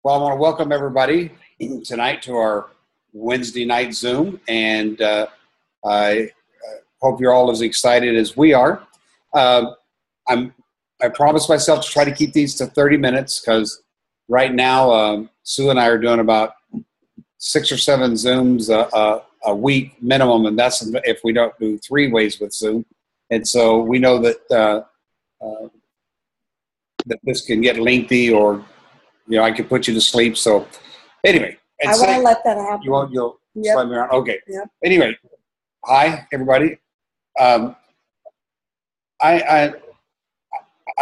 Well, I want to welcome everybody tonight to our Wednesday night Zoom, and I hope you're all as excited as we are. I promised myself to try to keep these to 30 minutes because right now Sue and I are doing about 6 or 7 Zooms a week minimum, and that's if we don't do 3 ways with Zoom. And so we know that that this can get lengthy, or I could put you to sleep. So anyway, I won't let that happen. You'll slide me around. Okay. Yep. Anyway, hi everybody. I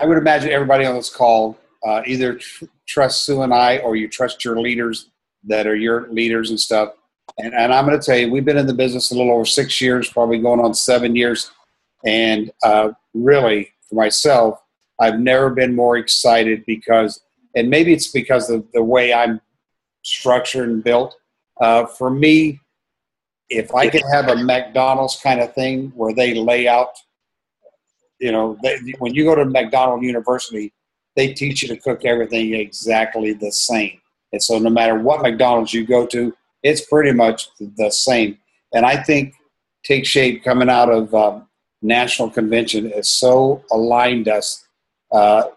would imagine everybody on this call either trust Sue and I, or you trust your leaders that are your leaders and stuff. And I'm going to tell you, we've been in the business a little over 6 years, probably going on 7 years. And really, for myself, I've never been more excited because, and maybe it's because of the way I'm structured and built. For me, if I could have a McDonald's kind of thing where they lay out, when you go to McDonald University, they teach you to cook everything exactly the same. And so no matter what McDonald's you go to, it's pretty much the same. And I think Take Shape coming out of National Convention has so aligned us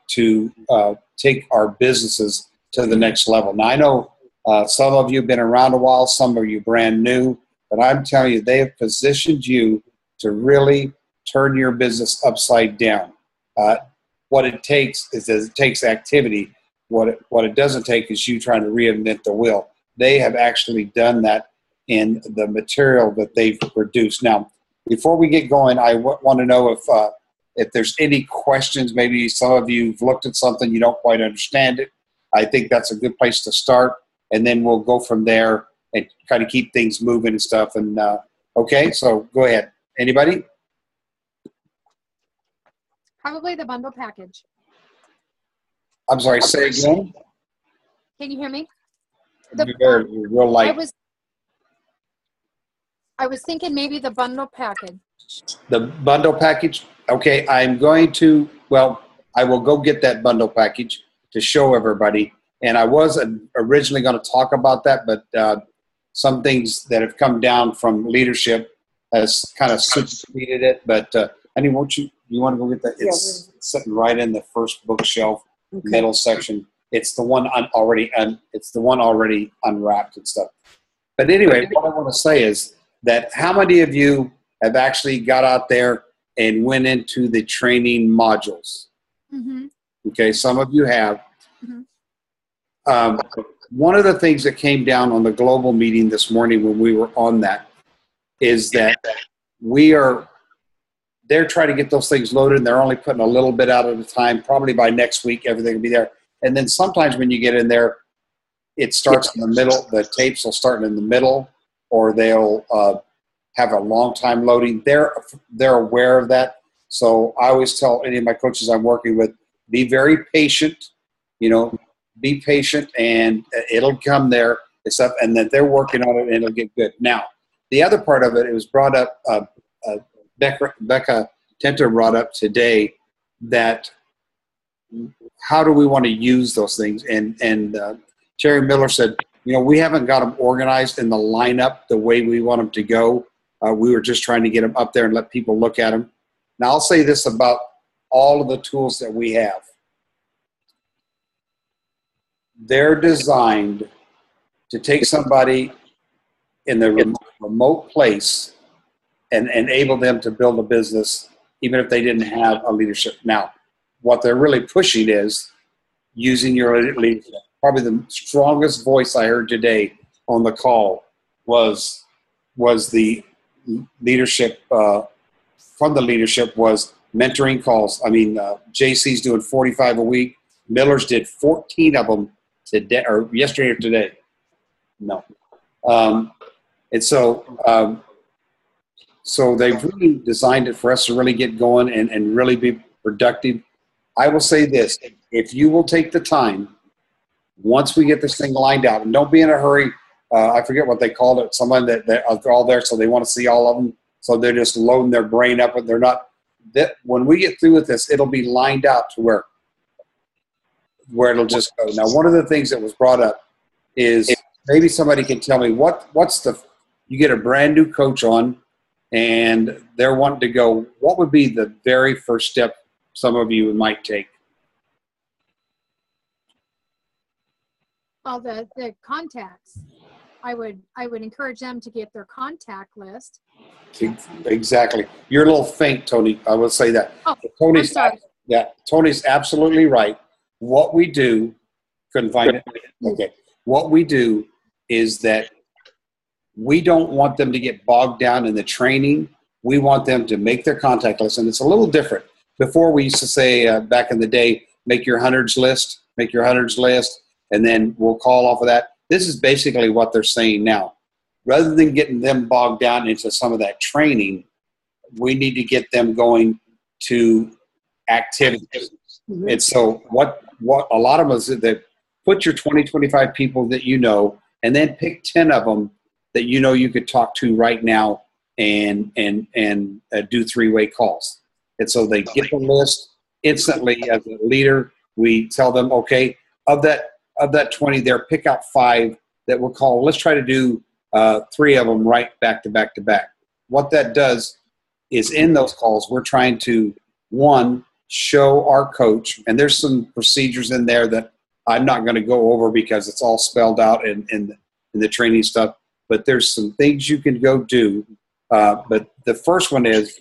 to take our businesses to the next level. Now, I know some of you have been around a while, some of you brand new, but I'm telling you, they have positioned you to really turn your business upside down. What it takes is that it takes activity. What it doesn't take is you trying to reinvent the wheel. They have actually done that in the material that they've produced. Now, before we get going, I want to know if there's any questions. Maybe some of you have looked at something, you don't quite understand it. I think that's a good place to start, and then we'll go from there and kind of keep things moving and stuff. And okay, so go ahead. Anybody? Probably the bundle package. I'm sorry, say again. Can you hear me? You're real light. I was thinking maybe the bundle package. The bundle package? Okay, I will go get that bundle package to show everybody. And I was originally going to talk about that, but some things that have come down from leadership has kind of superseded it. But Annie, you want to go get that? It's sitting right in the first bookshelf, middle section. It's the one already unwrapped and stuff. But anyway, what I want to say is that how many of you have actually got out there and went into the training modules? Mm-hmm. Okay, some of you have. Mm-hmm. One of the things that came down on the global meeting this morning when we were on that is that they're trying to get those things loaded, and they're only putting a little bit out at a time. Probably by next week, everything will be there. And then sometimes when you get in there, it starts in the middle. The tapes will start in the middle, or they'll have a long time loading. They're aware of that. So I always tell any of my coaches I'm working with, be very patient. Be patient, and it'll come there. And that they're working on it, and it'll get good. Now, the other part of it was brought up. Becca Tenter brought up today that how do we want to use those things? And Terry Miller said, we haven't got them organized in the lineup the way we want them to go. We were just trying to get them up there and let people look at them. Now, I'll say this about all of the tools that we have. They're designed to take somebody in the remote place and enable them to build a business, even if they didn't have a leadership. Now, what they're really pushing is using your leadership. Probably the strongest voice I heard today on the call was the leadership, from the leadership was mentoring calls. I mean, JC's doing 45 a week. Miller's did 14 of them today, or yesterday or today. No. And so they've really designed it for us to really get going and really be productive. I will say this, if you will take the time, once we get this thing lined out, and don't be in a hurry. I forget what they called it, someone that they're all there, so they want to see all of them. So they're just loading their brain up, but they're not. When we get through with this, it'll be lined out to where where it'll just go. Now, one of the things that was brought up is maybe somebody can tell me you get a brand new coach on and they're wanting to go, what would be the very first step some of you might take? Well, the contacts, I would encourage them to get their contact list. Exactly. You're a little faint, Tony. I will say that. Oh, Tony's, I'm sorry. Yeah, Tony's absolutely right. What we do, couldn't find it. Okay. What we do is that we don't want them to get bogged down in the training. We want them to make their contact list, and it's a little different. Before we used to say back in the day, make your hundreds list, and then we'll call off of that. This is basically what they're saying now. Rather than getting them bogged down into some of that training, we need to get them going to activities. Mm-hmm. And so what a lot of us, they put your 20, 25 people that you know, and then pick 10 of them that you know you could talk to right now and do three-way calls. And so they get the list instantly. As a leader, we tell them, okay, of that 20 there, pick out 5 that we'll call. Let's try to do 3 of them right back to back to back. What that does is in those calls, we're trying to, one, show our coach, and there's some procedures in there that I'm not going to go over because it's all spelled out in the training stuff, but there's some things you can go do. But the first one is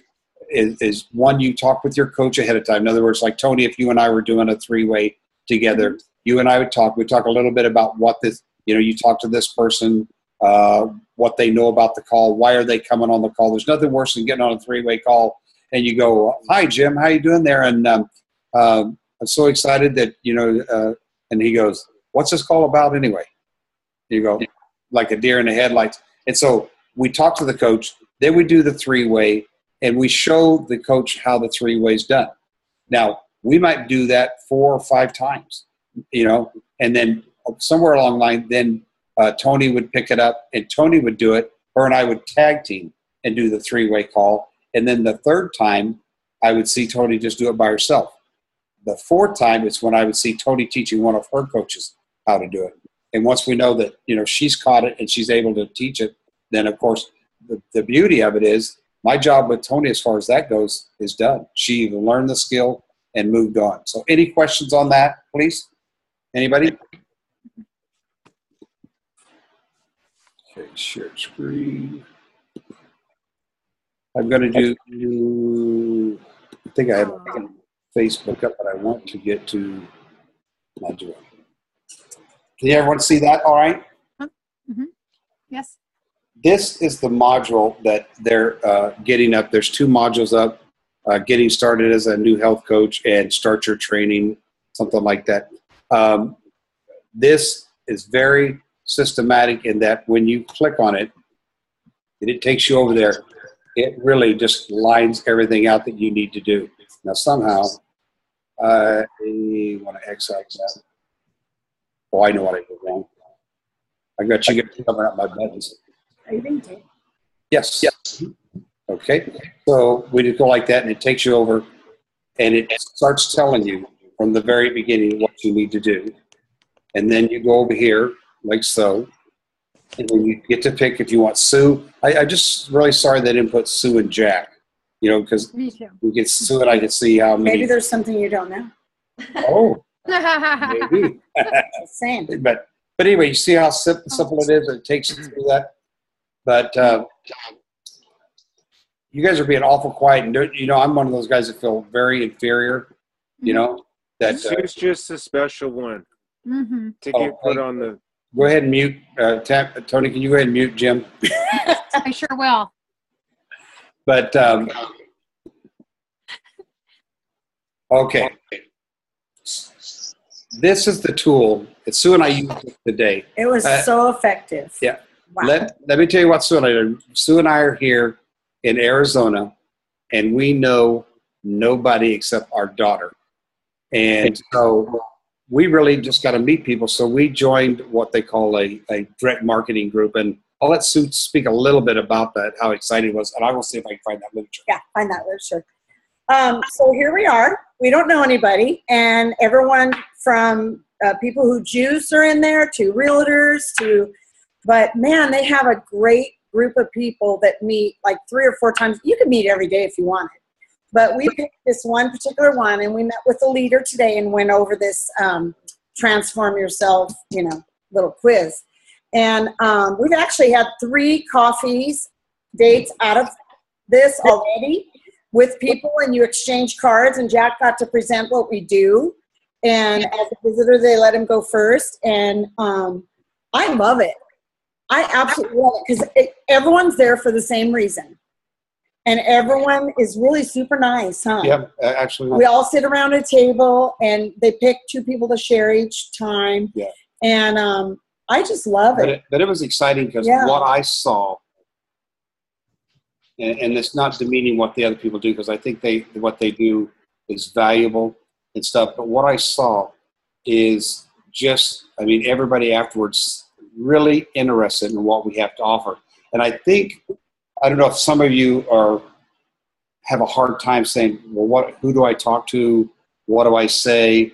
one, you talk with your coach ahead of time. In other words, like Tony, if you and I were doing a 3-way together, you and I would talk a little bit about what this, you talk to this person, what they know about the call, why are they coming on the call. There's nothing worse than getting on a 3-way call and you go, hi, Jim, how you doing there? And I'm so excited that, and he goes, what's this call about anyway? You go, like a deer in the headlights. And so we talk to the coach, then we do the 3-way, and we show the coach how the 3-way is done. Now, we might do that 4 or 5 times, and then somewhere along the line, then Tony would pick it up, and Tony would do it. Her and I would tag team and do the 3-way call. And then the 3rd time, I would see Tony just do it by herself. The 4th time is when I would see Tony teaching one of her coaches how to do it. And once we know that, she's caught it and she's able to teach it, then, of course, the beauty of it is my job with Tony as far as that goes is done. She learned the skill and moved on. So any questions on that, please? Anybody? Okay, share screen. I'm going to do, I think I have Facebook up, but I want to get to module. Can everyone see that all right? Mm-hmm. Yes. This is the module that they're getting up. There's 2 modules up, getting started as a new health coach and start your training, something like that. This is very systematic in that when you click on it, it takes you over there. It really just lines everything out that you need to do. Now, somehow, I want to X out that. Oh, I know what I did wrong. I got you covering up my buttons. Are you being taped? Yes. Okay. So we just go like that, and it takes you over, and it starts telling you from the very beginning what you need to do. And then you go over here, like so. And then you get to pick if you want Sue. I just really sorry they didn't put Sue and Jack, because we get Sue and I can see how many. Maybe there's something you don't know. Oh, maybe. Same. But anyway, you see how simple it is? It takes you through that. But you guys are being awful quiet. And, I'm one of those guys that feel very inferior, that Sue's just a special one to get put on the. Go ahead and mute. Tony, can you go ahead and mute Jim? I sure will. But, okay. This is the tool that Sue and I used today. It was so effective. Yeah. Wow. Let me tell you what Sue and I did. Sue and I are here in Arizona, and we know nobody except our daughter. And so we really just got to meet people. So we joined what they call a direct marketing group. And I'll let Sue speak a little bit about that, how exciting it was. And I will see if I can find that literature. Yeah, find that literature. So here we are. We don't know anybody, and everyone from people who juice are in there to realtors but man, they have a great group of people that meet like 3 or 4 times. You can meet every day if you wanted, but we picked this one particular one, and we met with the leader today and went over this transform yourself, little quiz. And we've actually had 3 coffees dates out of this already with people, and you exchange cards, and Jack got to present what we do. And as a visitor, they let him go first. And I love it. I absolutely love it because everyone's there for the same reason. And everyone is really super nice, huh? Yeah, actually. We all sit around a table, and they pick 2 people to share each time. Yeah. And I just love it. But it was exciting because what I saw, and it's not demeaning what the other people do, because I think what they do is valuable and stuff. But what I saw is everybody afterwards really interested in what we have to offer. And I don't know if some of you have a hard time saying, well, who do I talk to? What do I say?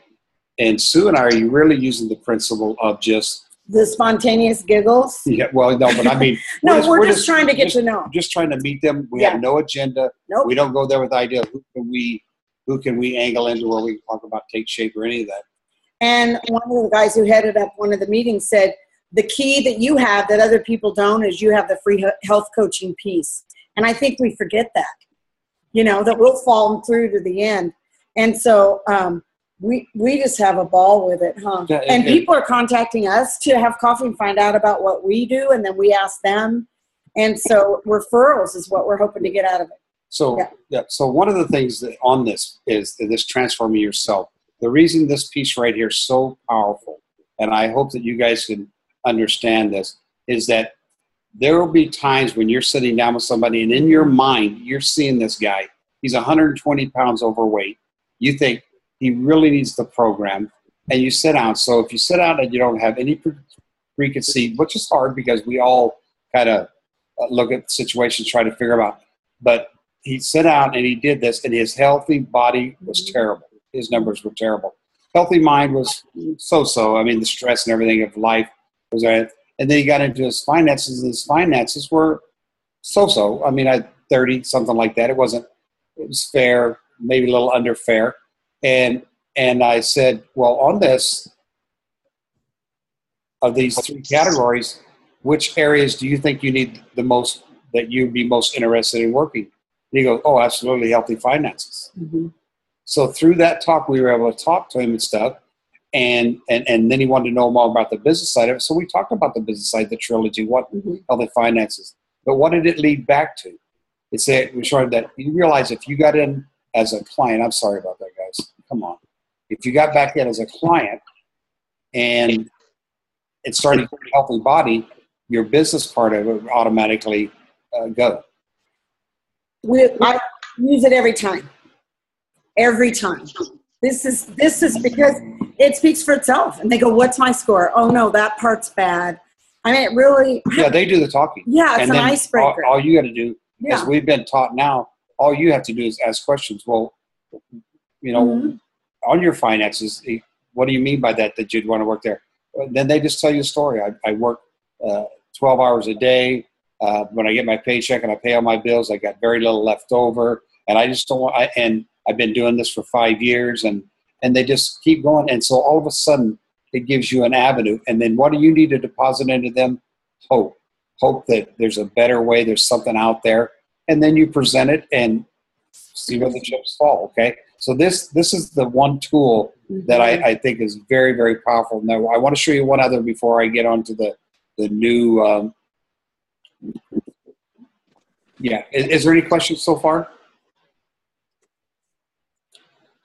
And Sue and I are really using the principle of just the spontaneous giggles. Yeah, well, no, but I mean, we're just trying to get to know. Just trying to meet them. We have no agenda. Nope. We don't go there with the idea of who can we angle into where we can talk about Take Shape or any of that. And one of the guys who headed up one of the meetings said, the key that you have that other people don't is you have the free health coaching piece. And I think we forget that, that we'll fall through to the end. And so we just have a ball with it, huh? Yeah, and people are contacting us to have coffee and find out about what we do, and then we ask them. And so referrals is what we're hoping to get out of it. So, So one of the things that on this is this transforming yourself. The reason this piece right here is so powerful, and I hope that you guys can understand this, is that there will be times when you're sitting down with somebody and in your mind, you're seeing this guy. He's 120 pounds overweight. You think he really needs the program, and you sit down. So if you sit down and you don't have any preconceived, which is hard because we all kind of look at situations, try to figure out, but he sat down and he did this, and his healthy body was terrible. His numbers were terrible. Healthy mind was so-so. I mean, the stress and everything of life was there. And then he got into his finances, and his finances were so-so. I mean, I had 30, something like that. It was fair, maybe a little under fair. And I said, well, on this, of these 3 categories, which areas do you think you need the most, that you'd be most interested in working? And he goes, oh, absolutely, healthy finances. Mm-hmm. So through that talk, we were able to talk to him and stuff. And then he wanted to know more about the business side of it. So we talked about the business side, the trilogy, healthy finances. But what did it lead back to? It said, we showed that you realize if you got in as a client, I'm sorry about that, guys. Come on. If you got back in as a client and it started with a healthy body, your business part of it would automatically go. I use it every time. Every time. This is because it speaks for itself. And they go, what's my score? Oh, no, that part's bad. I mean, it really. Yeah, they do the talking. Yeah, it's an icebreaker. All you got to do, as we've been taught now, all you have to do is ask questions. Well, on your finances, what do you mean by that you'd want to work there? Then they just tell you a story. I work 12 hours a day. When I get my paycheck and I pay all my bills, I got very little left over. And I just don't want, and I've been doing this for 5 years, and they just keep going. And so all of a sudden it gives you an avenue. And then what do you need to deposit into them? Hope that there's a better way. There's something out there. And then you present it and see where the chips fall. Okay. So this is the one tool that I think is very, very powerful. Now I want to show you one other before I get on to the new, Is there any questions so far?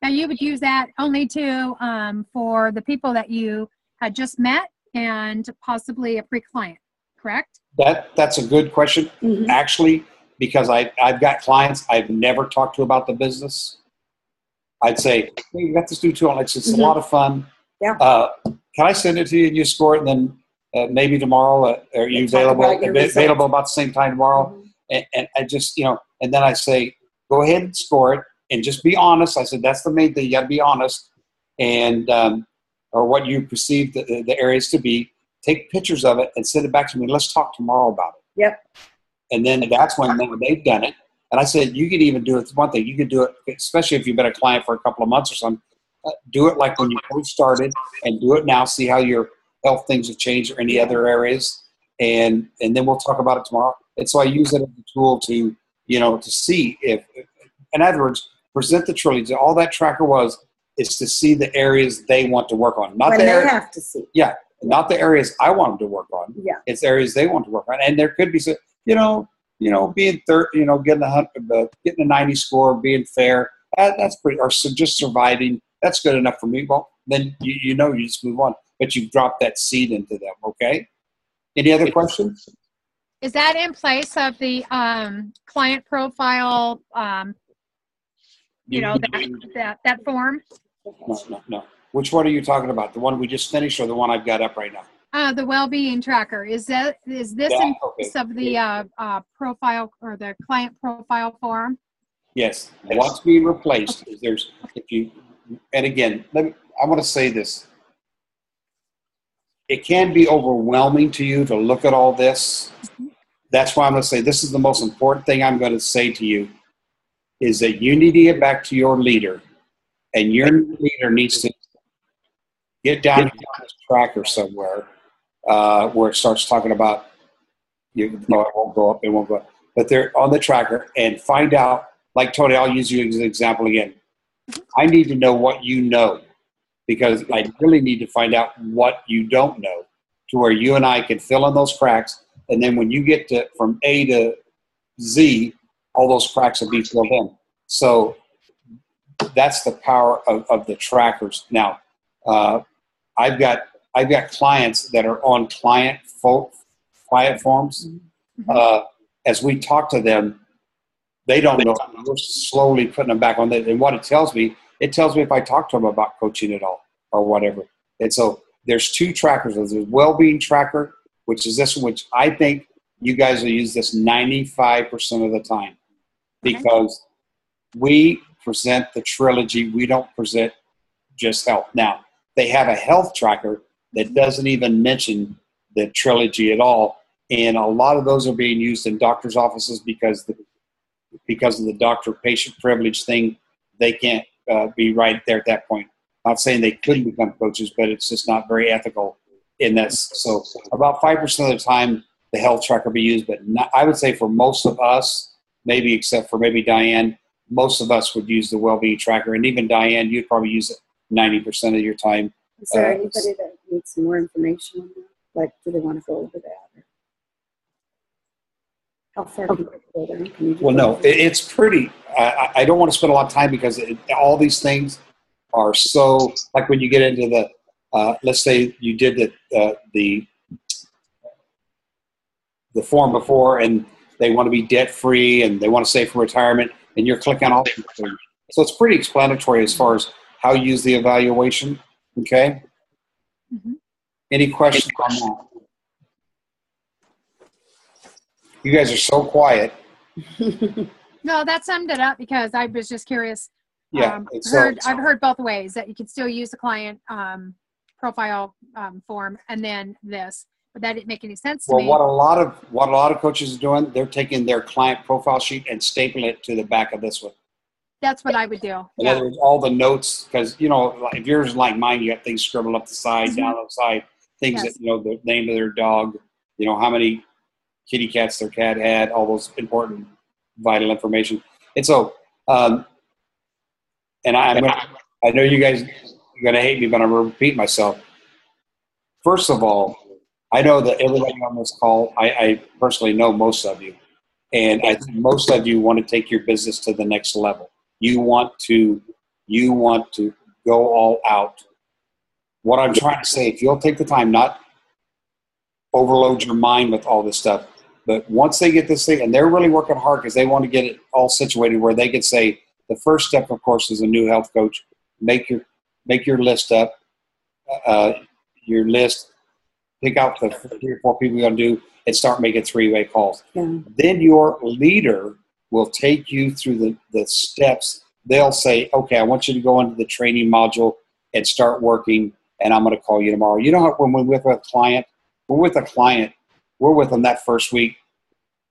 Now you would use that only to for the people that you had just met and possibly a pre-client, correct? That's a good question, actually, because I've got clients I've never talked to about the business. I'd say, hey, you got this new tool. It's a lot of fun. Yeah. Can I send it to you and you score it, and then maybe tomorrow? Are you available about the same time tomorrow? And I just, and then I say, go ahead and score it. and just be honest. I said, that's the main thing. You got to be honest. And, or what you perceive the areas to be. Take pictures of it and send it back to me. Let's talk tomorrow about it. Yep. And then that's when they've done it. And I said, you could even do it. One thing, you could do it, especially if you've been a client for a couple of months or something. Do it like when you first started, and do it now. See how your health things have changed or any other areas. And then we'll talk about it tomorrow. And so I use it as a tool to, to see if, in other words, present the trilogy. All that tracker is to see the areas they want to work on. Not when the they area, have to see. Yeah. Not the areas I want them to work on. Yeah. It's areas they want to work on. And there could be some, being third, getting a 90 score, being fair. That's pretty, or just surviving. That's good enough for me. Well, then you just move on. But you've dropped that seed into them. Okay. Any other questions? Is that in place of the client profile? That form? No. Which one are you talking about? The one we just finished, or the one I've got up right now? The well-being tracker. Is this in place of the profile or the client profile form? Yes. What's being replaced is and again, I want to say this. It can be overwhelming to you to look at all this. That's why I'm going to say this is the most important thing I'm going to say to you, is that you need to get back to your leader, and your leader needs to get down this tracker somewhere where it starts talking about, it won't go up, it won't go up. But they're on the tracker, and find out, like Tony, I'll use you as an example again. I need to know what you know, because I really need to find out what you don't know, to where you and I can fill in those cracks. And then when you get to from A to Z, all those cracks will be filled in. So that's the power of the trackers. Now, I've got clients that are on client forms. As we talk to them, they don't know. We're slowly putting them back on that. And what it tells me if I talk to them about coaching at all or whatever. And so there's two trackers. There's a well-being tracker, which is this one, which I think you guys will use this 95% of the time, because we present the trilogy. We don't present just health. Now, they have a health tracker that doesn't even mention the trilogy at all. And a lot of those are being used in doctors' offices because of the doctor-patient privilege thing. They can't be right there at that point. Not saying they couldn't become coaches, but it's just not very ethical in that. So about 5% of the time, the health tracker be used, but I would say for most of us, maybe except for maybe Diane, most of us would use the well-being tracker. And even Diane, you'd probably use it 90% of your time. Is there anybody that needs some more information on that? Like, do they want to go over that? How far do you go there? Well, no, it's pretty. I don't want to spend a lot of time because all these things are so, like when you get into the, let's say you did the form before, and they want to be debt-free and they want to save for retirement, and you're clicking all these things. So it's pretty explanatory as far as how you use the evaluation. Okay. Any questions on that? You guys are so quiet. No, that summed it up, because I was just curious. Yeah, I've heard both ways, that you can still use the client profile form and then this, but that didn't make any sense to me. Well, what a lot of coaches are doing, they're taking their client profile sheet and stapling it to the back of this one. That's what I would do. In other words, all the notes, because if yours is like mine, you got things scribbled up the side, down the side, things that the name of their dog, how many kitty cats their cat had, all those important vital information. And so, and I know you guys are going to hate me, but I'm going to repeat myself. First of all, I know that everybody on this call, I personally know most of you, and I think most of you want to take your business to the next level. You want to go all out. What I'm trying to say, if you'll take the time, not overload your mind with all this stuff, but once they get this thing, and they're really working hard because they want to get it all situated where they can say, the first step, of course, is a new health coach. Make your list up, your list, pick out the 3 or 4 people you're going to do, and start making 3-way calls. Yeah. Then your leader will take you through the steps they'll say, okay, I want you to go into the training module and start working, and I'm going to call you tomorrow. You know, when we're with a client, we're with them that first week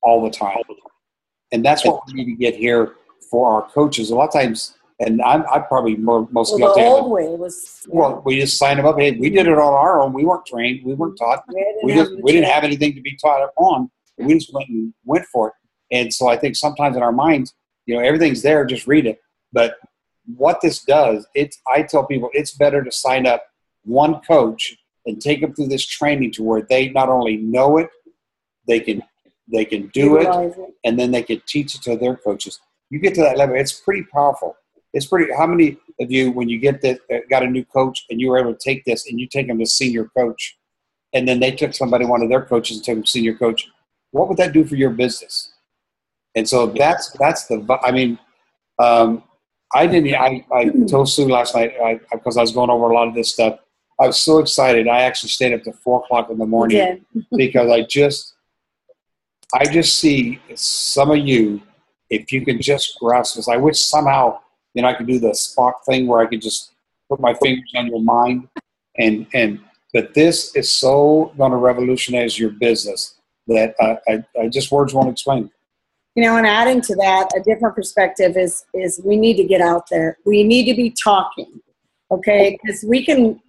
all the time. And that's what we need to get here for our coaches. A lot of times, and I'm probably most guilty the of old way was, well, we just signed them up. Hey, we did it on our own. We weren't trained. We weren't taught. We didn't have anything to be taught on. We just went for it. And so I think sometimes in our minds, you know, everything's there, just read it. But what this does, I tell people it's better to sign up one coach and take them through this training to where they not only know it, they can do it, and then they can teach it to their coaches. You get to that level, it's pretty powerful. It's pretty. How many of you, when you got a new coach and you were able to take this and you take them to senior coach, and then they took one of their coaches and took them to senior coach, what would that do for your business? And so that's the. I mean, I told Sue last night because I was going over a lot of this stuff. I was so excited. I actually stayed up to 4:00 in the morning because I just see some of you, if you can just grasp this. I wish somehow, you know, I could do the Spock thing where I could just put my fingers on your mind, but this is so going to revolutionize your business that I just words won't explain. You know, and adding to that, a different perspective is we need to get out there. We need to be talking, okay? Because we can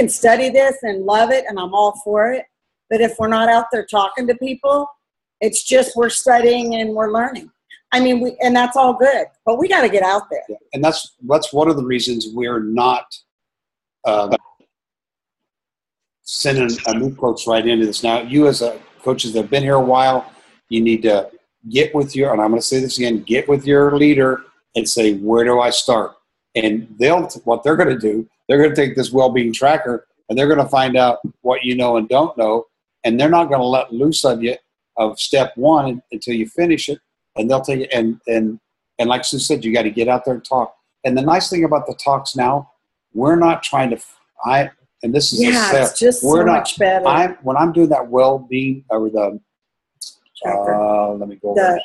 study this and love it, and I'm all for it. But if we're not out there talking to people, it's just we're studying and we're learning. I mean, and that's all good, but we got to get out there. Yeah. And that's one of the reasons we're not sending a new coach right into this. Now, you as a coaches that have been here a while, you need to get with and I'm going to say this again, get with your leader and say, where do I start? And what they're going to do, they're going to take this well-being tracker and they're going to find out what you know and don't know. And they're not going to let loose of you of step one until you finish it. And they'll take it. And like Sue said, you got to get out there and talk. And the nice thing about the talks now, we're not trying to, and this is it's just so much better. When I'm doing that well-being or the, let me go over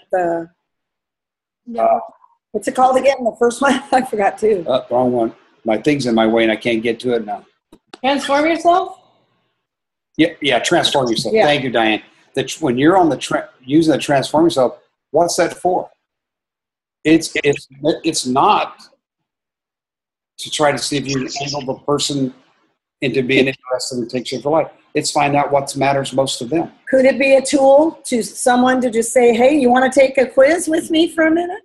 what's it called again? The first one? I forgot too. Wrong one. My thing's in my way and I can't get to it now. Transform yourself? Yeah, transform yourself. Yeah. Thank you, Diane. When you're on using the transform yourself, what's that for? It's not to try to see if you can handle the person into being interested in Take Shape for Life. It's find out what matters most to them. Could it be a tool to someone to just say, hey, you want to take a quiz with me for a minute?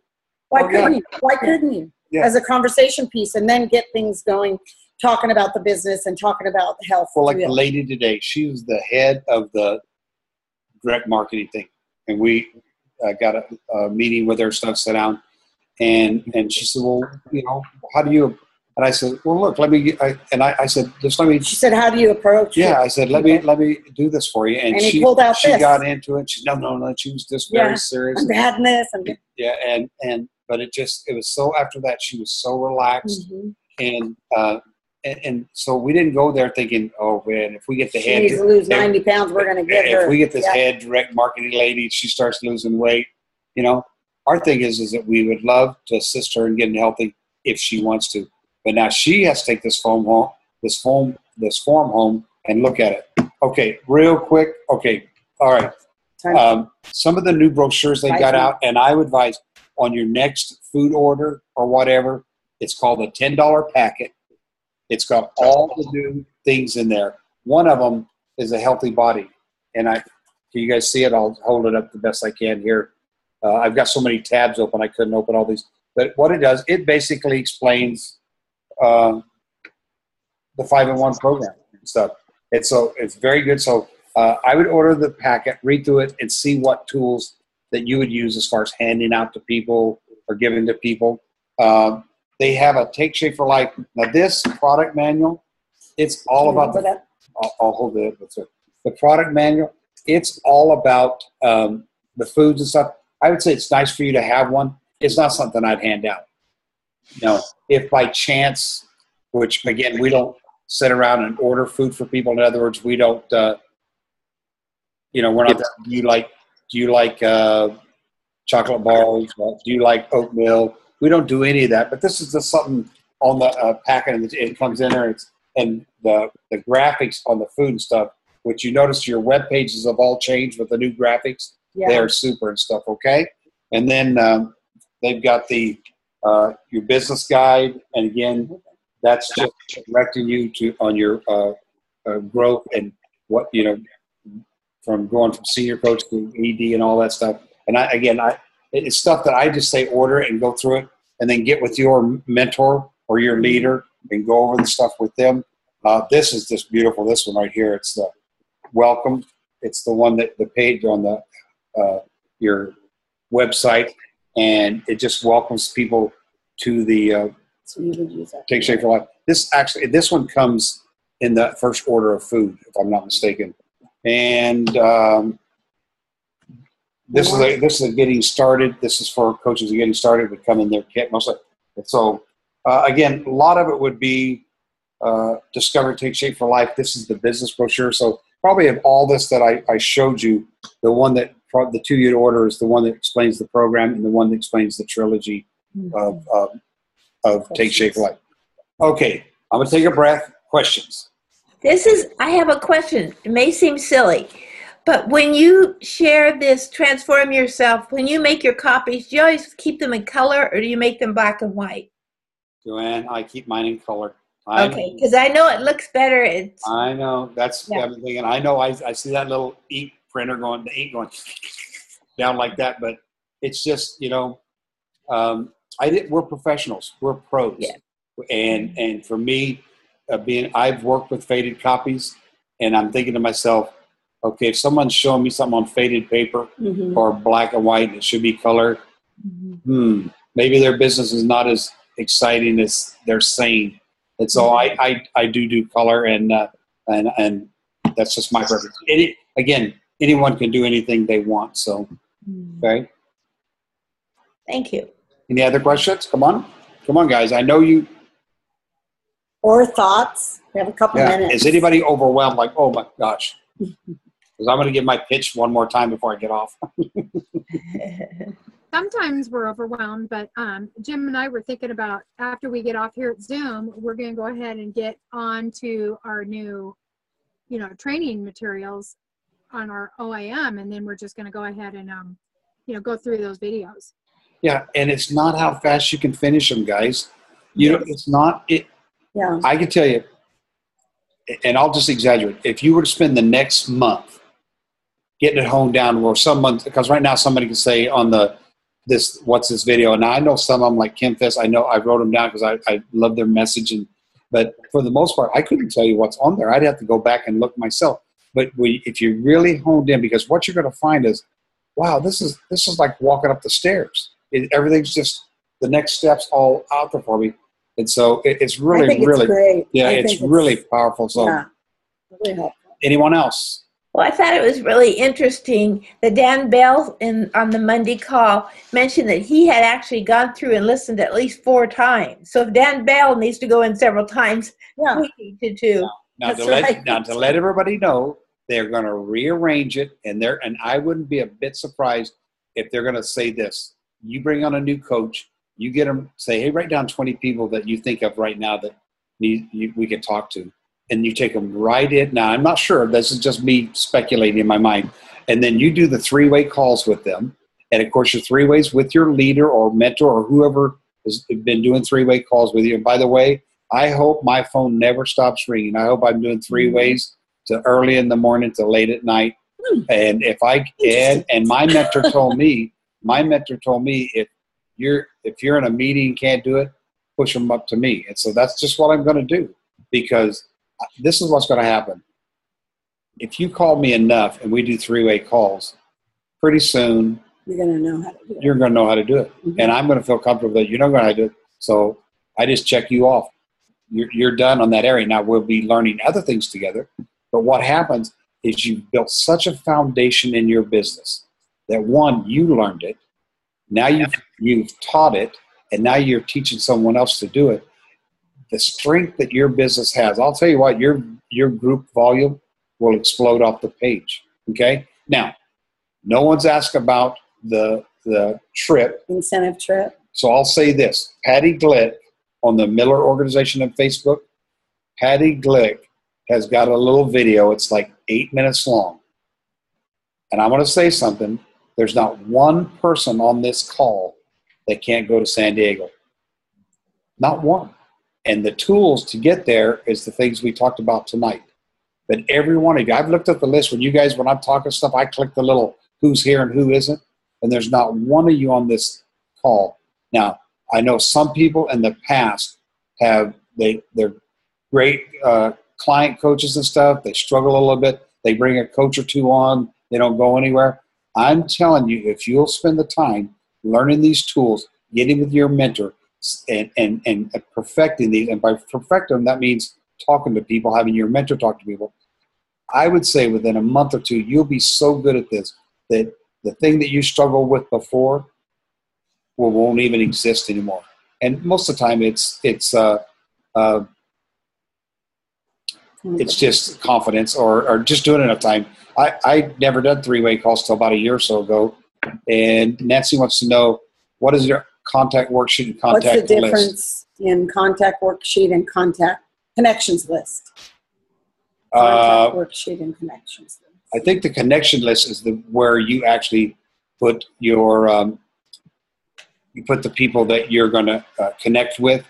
Why couldn't you? Yeah. As a conversation piece, and then get things going, talking about the business and talking about health. Well, like the lady today, she was the head of the direct marketing thing. And we got a meeting with her, stuff set down. And she said, well, you know, how do you, and I said, well, look, I said, just let me. She said, how do you approach it? Yeah, I said, let me do this for you. And he pulled out she got into it. She no. She was just very serious. I'm bad in this. Yeah, but it was so, after that, she was so relaxed. Mm-hmm. And so we didn't go there thinking, oh man, if we get the she needs to lose 90 pounds, we're going to get her. If we get this head direct marketing lady, she starts losing weight. You know, our thing is that we would love to assist her in getting healthy if she wants to. But now she has to take this form home and look at it. Okay, real quick. Okay, all right. Some of the new brochures they got out, and I would advise on your next food order or whatever, it's called a $10 packet. It's got all the new things in there. One of them is a healthy body. And can you guys see it? I'll hold it up the best I can here. I've got so many tabs open, I couldn't open all these. But what it does, it basically explains the 5-in-1 program and stuff. It's very good. So I would order the packet, read through it, and see what tools that you would use as far as handing out to people or giving to people. They have a Take Shape for Life. Now, this product manual, it's all about I'll hold it. The product manual, it's all about the foods and stuff. I would say it's nice for you to have one. It's not something I'd hand out. You know, if by chance, which again, we don't sit around and order food for people. In other words, we don't, we're not, do you like chocolate bars? Do you like oatmeal? we don't do any of that. But this is just something on the packet, and it comes in there. And the graphics on the food and stuff, which you notice your web pages have all changed with the new graphics. Yeah. They're super and stuff, okay? And then they've got the your business guide, and again, that's just directing you to on your growth and what, you know, from going from senior coach to ED and all that stuff. And it's stuff that I just say order and go through it, and then get with your mentor or your leader and go over the stuff with them. This is just beautiful. This one right here. It's the welcome. It's the one that the page on the your website, and it just welcomes people to the So you would use that. Take Shape for Life. This one comes in the first order of food, if I'm not mistaken. And this is a getting started. This is for coaches who are getting started, would come in their kit mostly. And so again, a lot of it would be Discover Take Shape for Life. This is the business brochure. So probably of all this that I showed you, the one that the 2 unit order is the one that explains the program, and the one that explains the trilogy of Take Shape for Life. Okay, I'm gonna take a breath. Questions? I have a question. It may seem silly, but when you share this Transform Yourself, when you make your copies, do you always keep them in color, or do you make them black and white? Joanne, I keep mine in color. Okay, because I know it looks better. I know. That's everything. And I know I see that little ink printer going, the ink going down like that. But it's just, you know, we're professionals. We're pros. Yeah. And for me, I've worked with faded copies, and I'm thinking to myself, okay, if someone's showing me something on faded paper or black and white, it should be color. Maybe their business is not as exciting as they're saying. And so I do color, and that's just my preference. Again, anyone can do anything they want. So, okay. Thank you. Any other questions? Come on, guys. I know you. Or thoughts. We have a couple minutes. Is anybody overwhelmed? Like, oh my gosh. Because I'm going to give my pitch one more time before I get off. Sometimes we're overwhelmed, but Jim and I were thinking about, after we get off here at Zoom, we're going to go ahead and get on to our new, training materials on our OIM, and then we're just going to go ahead and, go through those videos. Yeah, and it's not how fast you can finish them, guys. It's not it. Yeah. I can tell you, and I'll just exaggerate. If you were to spend the next month getting it honed down, or because right now somebody can say on what's this video, and I know some of them, like Kim Fisk, I know I wrote them down because I love their message, but for the most part, I couldn't tell you what's on there. I'd have to go back and look myself. But if you really honed in, because what you're going to find is, wow, this is like walking up the stairs. Everything's just the next steps all out there for me. And so it's really, really great. Yeah, it's really powerful. So, really helpful. Anyone else? Well, I thought it was really interesting that Dan Bell on the Monday call mentioned that he had actually gone through and listened at least 4 times. So if Dan Bell needs to go in several times, we need to too. Now to let everybody know, they're going to rearrange it, and I wouldn't be a bit surprised if they're going to say this. You bring on a new coach, you get them, say, hey, write down 20 people that you think of right now that we can talk to. And you take them right in. Now, I'm not sure. This is just me speculating in my mind. And then you do the 3-way calls with them. And, of course, your 3-ways with your leader or mentor or whoever has been doing 3-way calls with you. And, by the way, I hope my phone never stops ringing. I hope I'm doing 3-ways to early in the morning to late at night. And if I can, and my mentor told me, if you're in a meeting and can't do it, push them up to me. And so that's just what I'm going to do, because this is what's going to happen. If you call me enough and we do 3-way calls, pretty soon you're going to know how to do it. You're going to know how to do it. And I'm going to feel comfortable that you know how to do it. So I just check you off. You're done on that area. Now we'll be learning other things together. But what happens is you've built such a foundation in your business that, one, you learned it. Now you've taught it, and now you're teaching someone else to do it. The strength that your business has, I'll tell you what, your group volume will explode off the page. Okay? Now, no one's asked about the trip. Incentive trip. So I'll say this. Patty Glick on the Miller Organization on Facebook, Patty Glick has got a little video. It's like 8 minutes long. And I want to say something. There's not one person on this call that can't go to San Diego. Not one. And the tools to get there is the things we talked about tonight. But every one of you, I've looked at the list when I'm talking stuff, I click the little who's here and who isn't. And there's not one of you on this call. Now, I know some people in the past they're great client coaches and stuff. They struggle a little bit. They bring a coach or two on. They don't go anywhere. I'm telling you, if you'll spend the time learning these tools, getting with your mentor, and perfecting these, and by perfecting them, that means talking to people, having your mentor talk to people, I would say within a month or two, you'll be so good at this that the thing that you struggled with before won't even exist anymore. And most of the time, it's just confidence or just doing it enough time. I never done three-way calls till about a year or so ago. And Nancy wants to know, what is your contact worksheet and contact list? What's the difference in contact worksheet and contact connections list? Contact worksheet and connections list. I think the connection list is where you actually put your you put the people that you're going to connect with.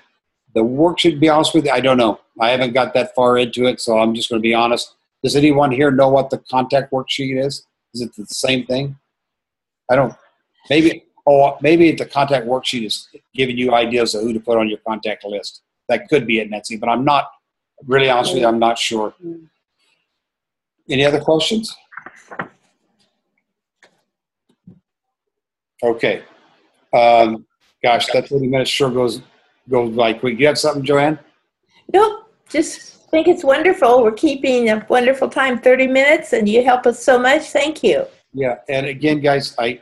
The worksheet, to be honest with you, I don't know. I haven't got that far into it, so I'm just going to be honest. Does anyone here know what the contact worksheet is? Is it the same thing? I don't. Maybe the contact worksheet is giving you ideas of who to put on your contact list. That could be it, Nancy, but I'm not really honest with you. I'm not sure. Any other questions? Okay. Gosh, that 30 minutes sure goes by quick. You have something, Joanne? Nope. Just think it's wonderful. We're keeping a wonderful time, 30 minutes, and you help us so much. Thank you. Yeah, and again, guys, I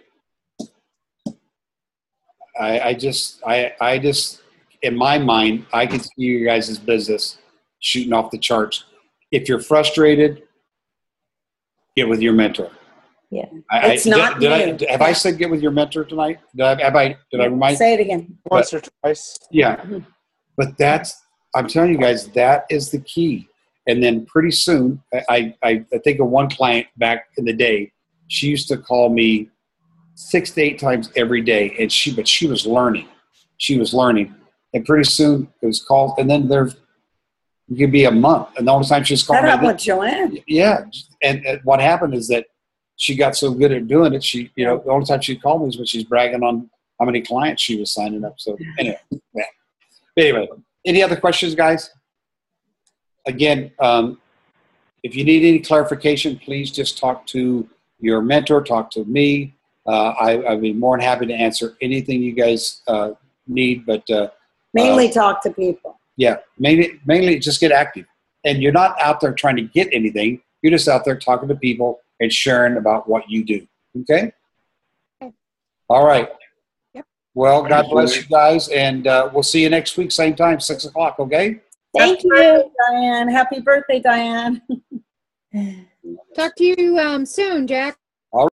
just in my mind, I can see you guys' business shooting off the charts. If you're frustrated, get with your mentor. Yeah, it's not new. Have I said get with your mentor tonight? Did I remind? Say it again. Once or twice. Yeah, but I'm telling you guys, that is the key. And then pretty soon, I think of one client back in the day. She used to call me 6 to 8 times every day, but she was learning. She was learning, and pretty soon it was called. And then it could be a month, and the only time she's calling. That happened with Joanne. Yeah, and what happened is that she got so good at doing it. She, the only time she'd call me is when she's bragging on how many clients she was signing up. So anyway, yeah. Anyway, any other questions, guys? Again, if you need any clarification, please just talk to your mentor, talk to me. I'd be more than happy to answer anything you guys need, but mainly talk to people. Yeah, mainly just get active. And you're not out there trying to get anything. You're just out there talking to people and sharing about what you do. Okay? All right. Yep. Well, God bless you guys, and we'll see you next week, same time, 6 o'clock, okay? Thank you. Birthday, Diane. Happy birthday, Diane. Talk to you soon, Jack.